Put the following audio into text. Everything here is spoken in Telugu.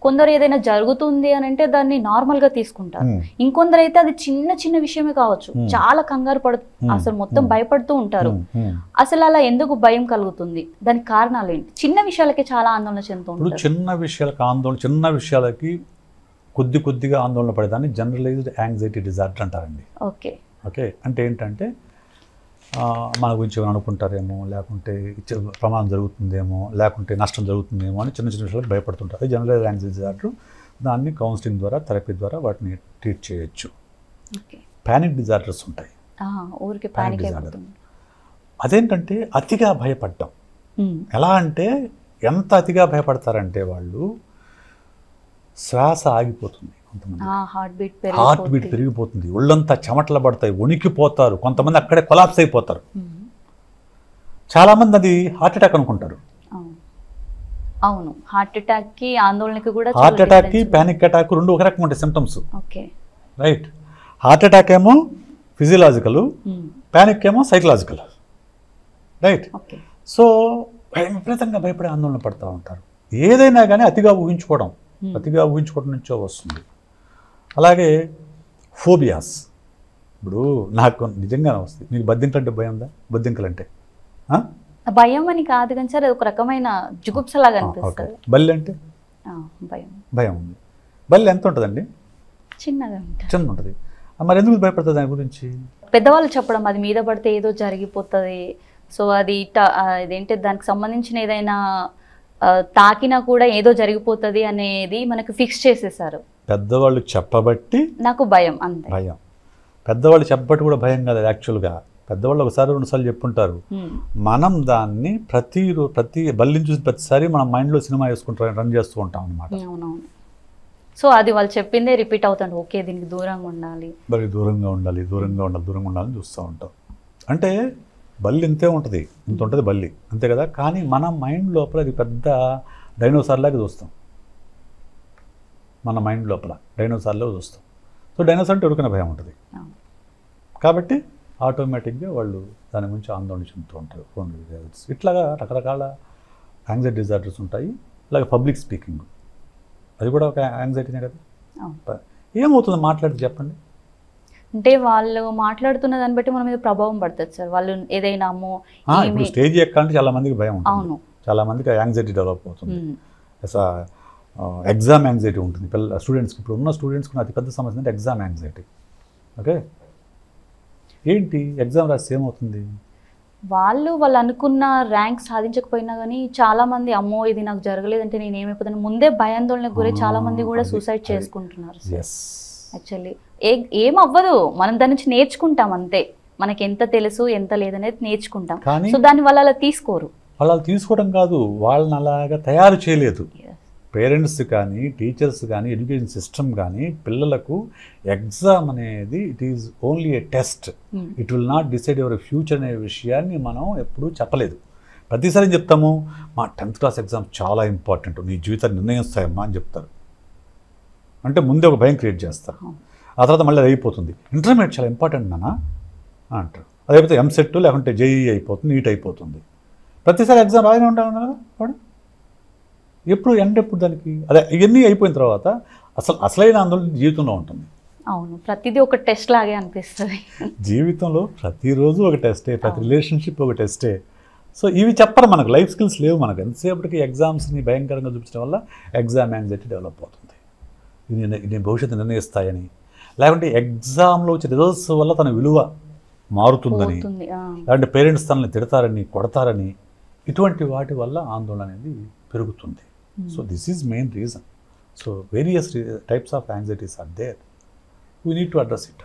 కొందరు ఏదైనా జరుగుతుంది అని అంటే దాన్ని నార్మల్ గా తీసుకుంటారు. ఇంకొందరు అయితే అది చిన్న చిన్న విషయమే కావచ్చు, చాలా కంగారు అసలు మొత్తం భయపడుతూ ఉంటారు. అసలు అలా ఎందుకు భయం కలుగుతుంది, దానికి కారణాలు ఏంటి? చిన్న విషయాలకి చాలా ఆందోళన చెందుతూ ఉంటారు. చిన్న విషయాలకి కొద్దిగా ఆందోళన పడేదాన్ని జనరలైజ్డ్ యాంగ్జైటీ డిజార్డర్ అంటారండి. ఓకే ఓకే అంటే ఏంటంటే మన గురించి ఏమైనా అనుకుంటారేమో, లేకుంటే ప్రమాదం జరుగుతుందేమో, లేకుంటే నష్టం జరుగుతుందేమో అని చిన్న విషయాలకు భయపడుతుంటారు. అది జనరల్ యాంగ్జైటీ డిజార్డర్. దాన్ని కౌన్సిలింగ్ ద్వారా, థెరపీ ద్వారా వాటిని ట్రీట్ చేయొచ్చు. ప్యానిక్ డిజార్డర్స్ ఉంటాయి. ప్యానిక్ డిజార్డర్ అదేంటంటే అతిగా భయపడటం. ఎలా అంటే ఎంత అతిగా భయపడతారంటే వాళ్ళు శ్వాస ఆగిపోతుంది, హార్ట్ బీట్ పెరిగిపోతుంది, ఒళ్ళంతా చెమటలు పడతాయి, వణికిపోతారు, కొంతమంది అక్కడే కొలాప్స్ అయిపోతారు. చాలామంది అది హార్ట్ అటాక్ అనుకుంటారు. అవును, హార్ట్ అటాక్ కి ఆందోళనకి కూడా, హార్ట్ అటాక్ కి పానిక్ అటాక్ రెండు ఒక రకం ఉంటాయి సిమ్టమ్స్. రైట్, హార్ట్ అటాక్ ఏమో ఫిజియలాజికల్, పానిక్ ఏమో సైకలాజికల్. రైట్, సో విపరీతంగా భయపడే ఆందోళన పడుతూ ఉంటారు. ఏదైనా కానీ అతిగా ఊహించుకోవడం నుంచో వస్తుంది. అలాగే ఫోబియాస్. ఇప్పుడు నాకు నిజంగానే వస్తుంది. మీకు బద్దింకలు అంటే భయం ఉందా? బద్దింకలు అంటే భయం అని కాదు కానీ సార్, ఒక రకమైన జుగుప్సలాగా అనిపిస్తుంది. బల్లి అంటే భయం ఉంది. బల్లి ఎంత ఉంటుందండి? చిన్నగా ఉంటుంది. మరి ఎందుకు భయపడుతుంది దాని గురించి? పెద్దవాళ్ళు చెప్పడం, అది మీద పడితే ఏదో జరిగిపోతుంది, సో అది ఇదేంటి దానికి సంబంధించిన ఏదైనా తాకినా కూడా ఏదో జరిగిపోతుంది అనేది మనకు ఫిక్స్ చేసేసారు. పెద్దవాళ్ళు చెప్పబట్టి నాకు భయం, అంతే. భయం పెద్దవాళ్ళు చెప్పబట్టి కూడా భయం కాదు. యాక్చువల్గా పెద్దవాళ్ళు ఒకసారి 2 సార్లు చెప్పుంటారు. మనం దాన్ని ప్రతి బల్లిని చూసి ప్రతిసారి మనం మైండ్లో సినిమా వేసుకుంటాం, రన్ చేస్తూ ఉంటాం అనమాట. అవునవును. సో అది వాళ్ళు చెప్పిందే రిపీట్ అవుతాడు. ఓకే, దీనికి దూరంగా ఉండాలి, మరి దూరంగా ఉండాలని చూస్తూ ఉంటాం. అంటే బల్లి ఇంతే ఉంటుంది, ఇంత ఉంటుంది బల్లి, అంతే కదా. కానీ మన మైండ్ లోపల అది పెద్ద డైనోసార్ లాగా చూస్తాం. మన మైండ్ లోపల డైనోసార్లో చూస్తాం. సో డైనోసార్ అంటే ఉరికిన భయం ఉంటుంది. కాబట్టి ఆటోమేటిక్గా వాళ్ళు దాని గురించి ఆందోళన చెందుతూ ఉంటారు. ఇట్లాగా రకరకాల యాంగ్జైటీ డిజార్డర్స్ ఉంటాయి. ఇలాగ పబ్లిక్ స్పీకింగ్, అది కూడా ఒక యాంగ్జైటీనే కదా. ఏమవుతుంది మాట్లాడితే చెప్పండి? అంటే వాళ్ళు మాట్లాడుతున్న దాన్ని బట్టి మన మీద ప్రభావం పడుతుంది సార్. వాళ్ళు ఏదైనా ఇప్పుడు స్టేజ్ ఎక్కాలంటే చాలా మందికి భయం ఉంటుంది, చాలా మందికి యాంగ్జైటీ డెవలప్ అవుతుంది. ఎగ్జామ్ యాంగ్జైటీ ఉంటుంది స్టూడెంట్స్కి. ఇప్పుడు ఉన్న స్టూడెంట్స్కి అతి పెద్ద సమస్య అంటే ఎగ్జామ్ యాంగ్జైటీ. ఓకే, ఏంటి ఎగ్జామ్ రాస్తే ఏమవుతుంది? వాళ్ళు అనుకున్న ర్యాంక్ సాధించకపోయినా కానీ చాలా మంది అమ్మో ఇది నాకు జరగలేదంటే నేను ఏమైపోతాను ముందే భయాందోళనకు గురి చాలా మంది కూడా సూసైడ్ చేసుకుంటున్నారు. యాక్చువల్లీ ఏమవ్వదు, మనం దాని నుంచి నేర్చుకుంటాం అంతే. మనకి ఎంత తెలుసు ఎంత లేదనేది నేర్చుకుంటాం. సో దాన్ని వాళ్ళు అలా తీసుకోరు. వాళ్ళు తీసుకోవడం కాదు, వాళ్ళని అలాగా తయారు చేయలేదు. పేరెంట్స్ కానీ టీచర్స్ కానీ ఎడ్యుకేషన్ సిస్టమ్ కానీ పిల్లలకు ఎగ్జామ్ అనేది it is only A test, it will not decide your future అనే విషయాన్ని మనం ఎప్పుడూ చెప్పలేదు. ప్రతిసారి చెప్తాము మా 10th క్లాస్ ఎగ్జామ్ చాలా ఇంపార్టెంట్, నీ జీవితాన్ని నిర్ణయిస్తాయమ్మా అని చెప్తారు. అంటే ముందే ఒక భయం క్రియేట్ చేస్తారు. ఆ తర్వాత మళ్ళీ అది అయిపోతుంది. ఇంటర్మీడియట్ చాలా ఇంపార్టెంట్ నాన్న అంటారు. అదైపోతే ఎంసెట్ లేకుంటే జేఈ అయిపోతుంది, నీట్ అయిపోతుంది. ప్రతిసారి ఎగ్జామ్ రాయనే ఉంటాను కదా వాడు. ఎప్పుడు దానికి అదే ఇవన్నీ అయిపోయిన తర్వాత అసలైన ఆందోళన జీవితంలో ఉంటుంది. అవును, ప్రతిదీ ఒక టెస్ట్ లాగే అనిపిస్తుంది. జీవితంలో ప్రతిరోజు ఒక టెస్టే, ప్రతి రిలేషన్షిప్ ఒక టెస్టే. సో ఇవి చెప్పరు మనకు, లైఫ్ స్కిల్స్ లేవు మనకు. ఎంతసేపటికి ఎగ్జామ్స్ని భయంకరంగా చూపించడం వల్ల ఎగ్జామ్ యాంగ్జైటీ డెవలప్ అవుతుంది. ఇది భవిష్యత్తు నిర్ణయిస్తాయని, లేకుంటే ఎగ్జామ్లో వచ్చే రిజల్ట్స్ వల్ల తన విలువ మారుతుందని, లేకుంటే పేరెంట్స్ తనని తిడతారని కొడతారని, ఇటువంటి వాటి వల్ల ఆందోళన అనేది పెరుగుతుంది. So this is main reason. So various types of anxieties are there. We need to address it.